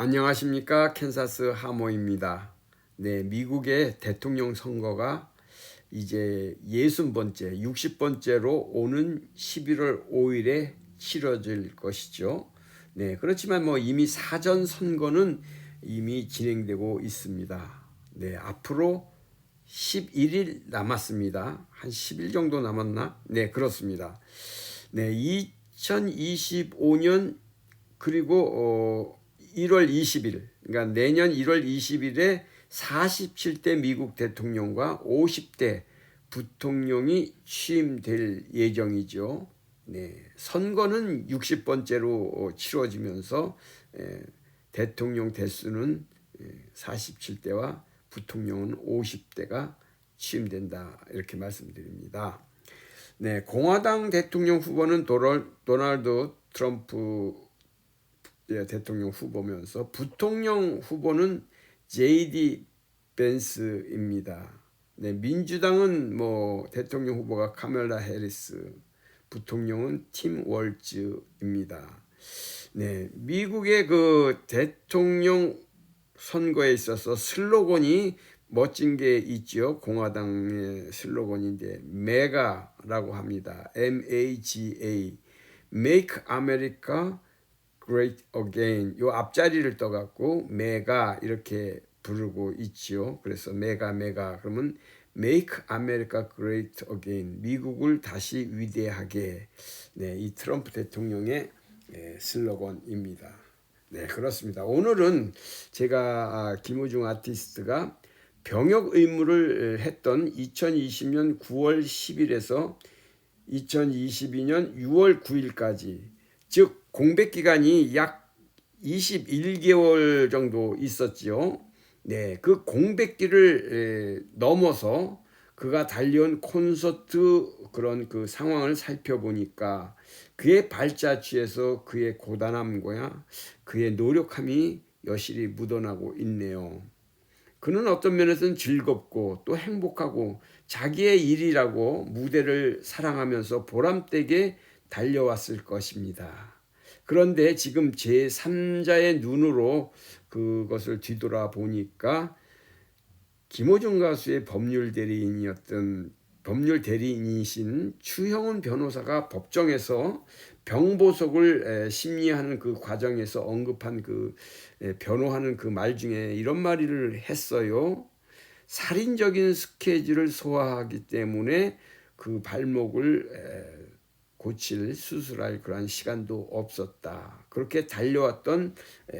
안녕하십니까. 캔사스 하모입니다. 네, 미국의 대통령 선거가 이제 60번째, 60번째로 오는 11월 5일에 치러질 것이죠. 네, 그렇지만 이미 사전 선거는 이미 진행되고 있습니다. 네, 앞으로 11일 남았습니다. 한 10일 정도 남았나? 네, 그렇습니다. 네, 2025년 그리고 1월 20일, 그러니까 내년 1월 20일에 47대 미국 대통령과 50대 부통령이 취임될 예정이죠. 네, 선거는 60번째로 치러지면서 대통령 대수는 47대와 부통령은 50대가 취임된다 이렇게 말씀드립니다. 네, 공화당 대통령 후보는 도널드 트럼프 대통령 후보면서 부통령 후보는 JD 벤스입니다. 네, 민주당은 대통령 후보가 카멜라 해리스, 부통령은 팀 월즈입니다. 네, 미국의 그 대통령 선거에 있어서 슬로건이 멋진 게 있죠. 공화당의 슬로건인데 메가라고 합니다. MAGA, Make America Great Again. 요 앞자리를 떠갖고 메가 이렇게 부르고 있지요. 그래서 메가 그러면 Make America Great Again. 미국을 다시 위대하게. 네, 이 트럼프 대통령의 슬로건입니다. 네, 그렇습니다. 오늘은 제가 김호중 아티스트가 병역 의무를 했던 2020년 9월 10일에서 2022년 6월 9일까지, 즉 공백 기간이 약 21개월 정도 있었지요. 네, 그 공백기를 넘어서 그가 달려온 콘서트 그런 그 상황을 살펴보니까 그의 발자취에서 그의 고단함과 그의 노력함이 여실히 묻어나고 있네요. 그는 어떤 면에서는 즐겁고 또 행복하고 자기의 일이라고 무대를 사랑하면서 보람되게 달려왔을 것입니다. 그런데 지금 제3자의 눈으로 그것을 뒤돌아 보니까 김호중 가수의 법률 대리인이신 추형훈 변호사가 법정에서 병보석을 심리하는 그 과정에서 언급한 그 변호하는 그 말 중에 이런 말을 했어요. 살인적인 스케줄을 소화하기 때문에 그 발목을 고칠 수술할 그런 시간도 없었다. 그렇게 달려왔던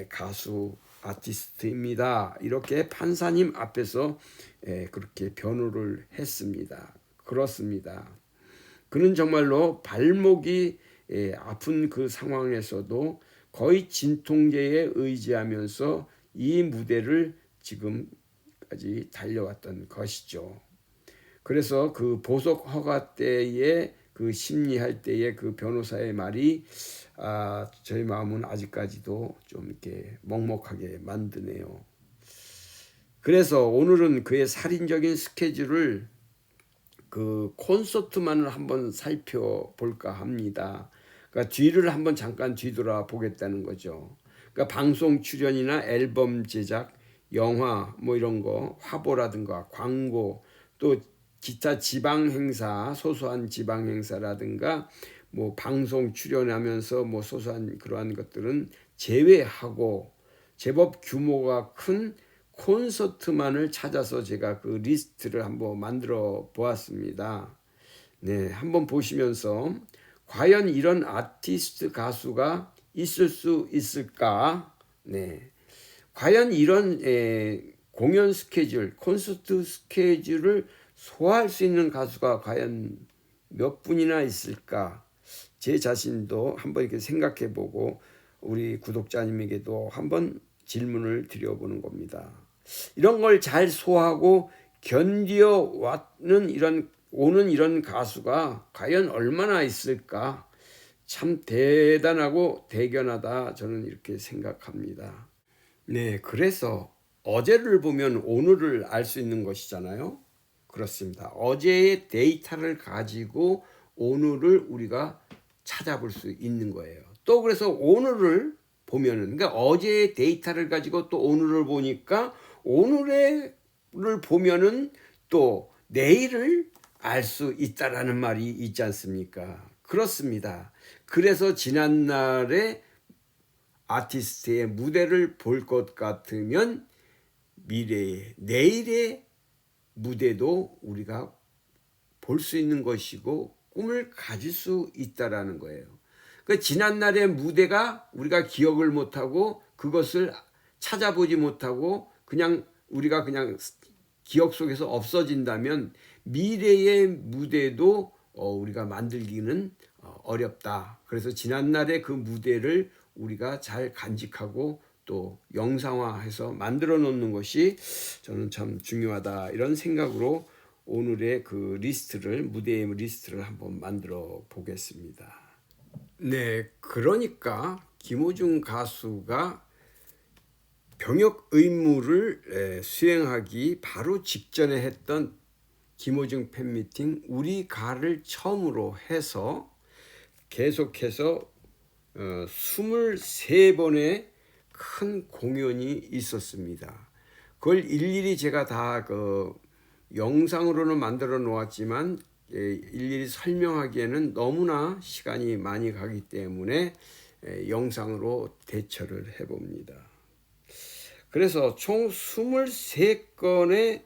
가수 아티스트입니다. 이렇게 판사님 앞에서 그렇게 변호를 했습니다. 그렇습니다. 그는 정말로 발목이 아픈 그 상황에서도 거의 진통제에 의지하면서 이 무대를 지금까지 달려왔던 것이죠. 그래서 그 보석 허가 때에 그 심리할 때의 그 변호사의 말이 저희 마음은 아직까지도 좀 이렇게 먹먹하게 만드네요. 그래서 오늘은 그의 살인적인 스케줄을 그 콘서트만을 한번 살펴볼까 합니다. 그러니까 뒤를 한번 잠깐 뒤돌아 보겠다는 거죠. 그러니까 방송 출연이나 앨범 제작, 영화 이런 거, 화보라든가 광고, 또 기타 지방 행사, 소소한 지방 행사라든가 방송 출연하면서 소소한 그러한 것들은 제외하고 제법 규모가 큰 콘서트만을 찾아서 제가 그 리스트를 한번 만들어 보았습니다. 네, 한번 보시면서 과연 이런 아티스트 가수가 있을 수 있을까? 네, 과연 이런 공연 스케줄, 콘서트 스케줄을 소화할 수 있는 가수가 과연 몇 분이나 있을까? 제 자신도 한번 이렇게 생각해보고 우리 구독자님에게도 한번 질문을 드려보는 겁니다. 이런 걸 잘 소화하고 견디어왔는 오는 이런 가수가 과연 얼마나 있을까? 참 대단하고 대견하다 저는 이렇게 생각합니다. 네, 그래서 어제를 보면 오늘을 알 수 있는 것이잖아요. 그렇습니다. 어제의 데이터를 가지고 오늘을 우리가 찾아볼 수 있는 거예요. 또 그래서 오늘을 보면은, 그러니까 어제의 데이터를 가지고 또 오늘을 보니까 오늘을 보면은 또 내일을 알 수 있다라는 말이 있지 않습니까? 그렇습니다. 그래서 지난날에 아티스트의 무대를 볼 것 같으면 미래의 내일의 무대도 우리가 볼 수 있는 것이고 꿈을 가질 수 있다라는 거예요. 그 지난날의 무대가 우리가 기억을 못하고 그것을 찾아보지 못하고 그냥 우리가 그냥 기억 속에서 없어진다면 미래의 무대도 우리가 만들기는 어렵다. 그래서 지난날의 그 무대를 우리가 잘 간직하고 또 영상화해서 만들어 놓는 것이 저는 참 중요하다, 이런 생각으로 오늘의 그 리스트를, 무대의 리스트를 한번 만들어 보겠습니다. 네, 그러니까 김호중 가수가 병역 의무를 수행하기 바로 직전에 했던 김호중 팬미팅 우리 가를 처음으로 해서 계속해서 23번의 큰 공연이 있었습니다. 그걸 일일이 제가 다 그 영상으로는 만들어 놓았지만 일일이 설명하기에는 너무나 시간이 많이 가기 때문에 영상으로 대처를 해봅니다. 그래서 총 23건의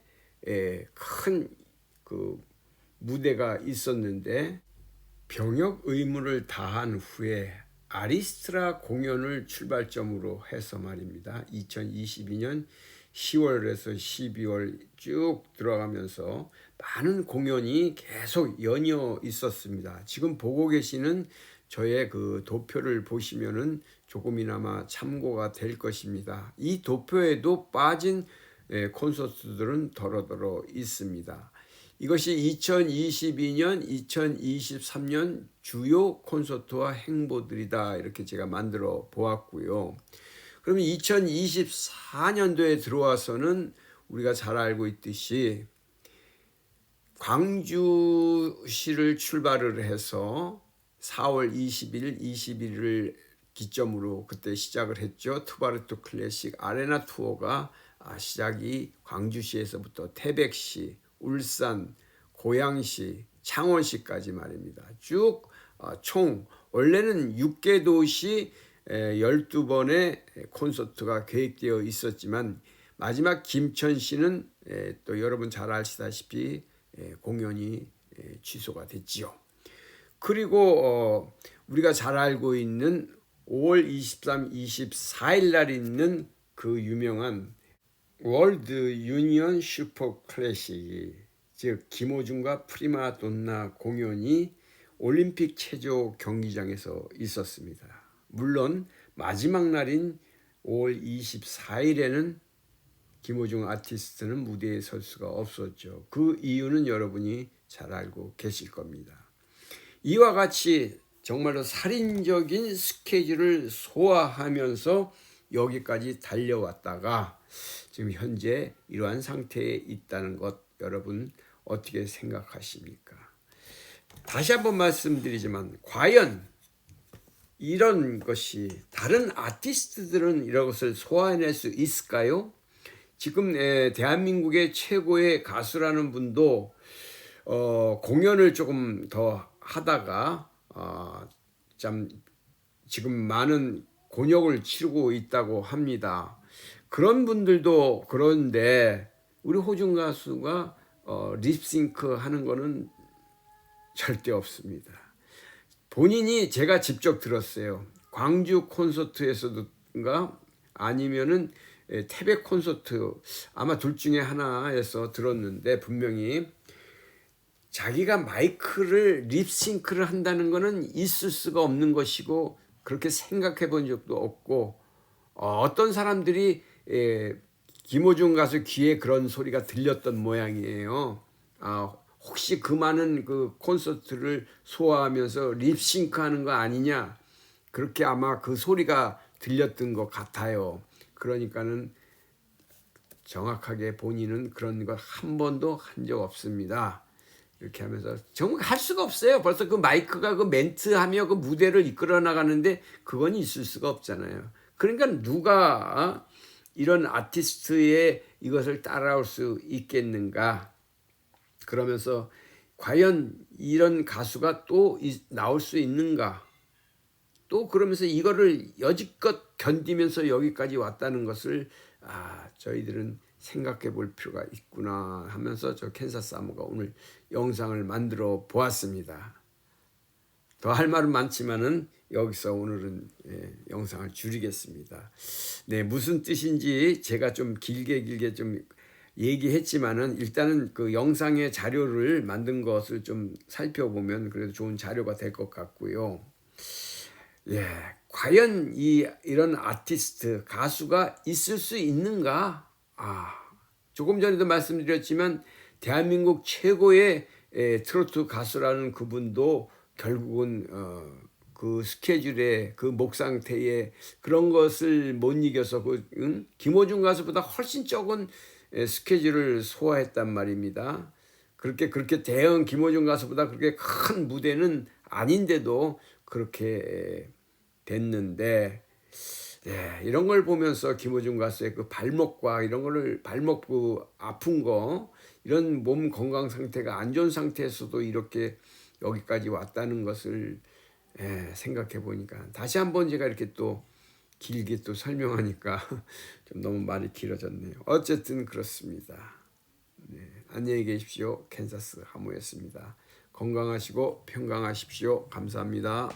큰 그 무대가 있었는데, 병역 의무를 다한 후에 아리스트라 공연을 출발점으로 해서 말입니다. 2022년 10월에서 12월 쭉 들어가면서 많은 공연이 계속 연이어 있었습니다. 지금 보고 계시는 저의 그 도표를 보시면은 조금이나마 참고가 될 것입니다. 이 도표에도 빠진 콘서트들은 더러더러 있습니다. 이것이 2022년, 2023년 주요 콘서트와 행보들이다, 이렇게 제가 만들어 보았고요. 그러면 2024년도에 들어와서는 우리가 잘 알고 있듯이 광주시를 출발을 해서 4월 20일, 21일을 기점으로 그때 시작을 했죠. 투바르투 클래식 아레나 투어가 시작이 광주시에서부터 태백시, 울산, 고양시, 창원시까지 말입니다. 쭉 총 원래는 6개 도시 12번의 콘서트가 계획되어 있었지만 마지막 김천시는 또 여러분 잘 아시다시피 공연이 취소가 됐지요. 그리고 우리가 잘 알고 있는 5월 23, 24일 날 있는 그 유명한 월드 유니언 슈퍼 클래식이, 즉 김호중과 프리마돈나 공연이 올림픽 체조 경기장에서 있었습니다. 물론 마지막 날인 5월 24일에는 김호중 아티스트는 무대에 설 수가 없었죠. 그 이유는 여러분이 잘 알고 계실 겁니다. 이와 같이 정말로 살인적인 스케줄을 소화하면서 여기까지 달려왔다가 지금 현재 이러한 상태에 있다는 것, 여러분 어떻게 생각하십니까? 다시 한번 말씀드리지만 과연 이런 것이 다른 아티스트들은 이런 것을 소화해낼 수 있을까요? 지금 대한민국의 최고의 가수라는 분도 공연을 조금 더 하다가 참 지금 많은 곤욕을 치르고 있다고 합니다. 그런 분들도 그런데 우리 호중 가수가 립싱크 하는 거는 절대 없습니다. 본인이, 제가 직접 들었어요. 광주 콘서트에서든가 아니면은 태백 콘서트, 아마 둘 중에 하나에서 들었는데 분명히 자기가 마이크를 립싱크를 한다는 거는 있을 수가 없는 것이고 그렇게 생각해 본 적도 없고, 어떤 사람들이 김호중 가수 귀에 그런 소리가 들렸던 모양이에요. 혹시 그 많은 그 콘서트를 소화하면서 립싱크 하는 거 아니냐, 그렇게 아마 그 소리가 들렸던 것 같아요. 그러니까는 정확하게 본인은 그런 거 한 번도 한 적 없습니다. 이렇게 하면서 정말 할 수가 없어요. 벌써 그 마이크가 그 멘트하며 그 무대를 이끌어 나가는데 그건 있을 수가 없잖아요. 그러니까 누가 이런 아티스트의 이것을 따라올 수 있겠는가? 그러면서 과연 이런 가수가 또 나올 수 있는가? 또 그러면서 이거를 여지껏 견디면서 여기까지 왔다는 것을 저희들은 생각해 볼 필요가 있구나 하면서 저 캔사스 아모가 오늘 영상을 만들어 보았습니다. 더 할 말은 많지만은 여기서 오늘은 영상을 줄이겠습니다. 네, 무슨 뜻인지 제가 좀 길게 좀 얘기했지만은 일단은 그 영상의 자료를 만든 것을 좀 살펴보면 그래도 좋은 자료가 될 것 같고요. 예, 과연 이런 아티스트, 가수가 있을 수 있는가? 조금 전에도 말씀드렸지만 대한민국 최고의 트로트 가수라는 그분도 결국은 그 스케줄에 그 목 상태에 그런 것을 못 이겨서 김호중 가수보다 훨씬 적은 스케줄을 소화했단 말입니다. 그렇게 대형 김호중 가수보다 그렇게 큰 무대는 아닌데도 그렇게 됐는데 이런 걸 보면서 김호중 가수의 그 발목과 이런 거를 발목 그 아픈 거 이런 몸 건강 상태가 안 좋은 상태에서도 이렇게 여기까지 왔다는 것을 생각해 보니까 다시 한번 제가 이렇게 또 길게 또 설명하니까 좀 너무 말이 길어졌네요. 어쨌든 그렇습니다. 안녕히 계십시오. 캔사스 하모였습니다. 건강하시고 평강하십시오. 감사합니다.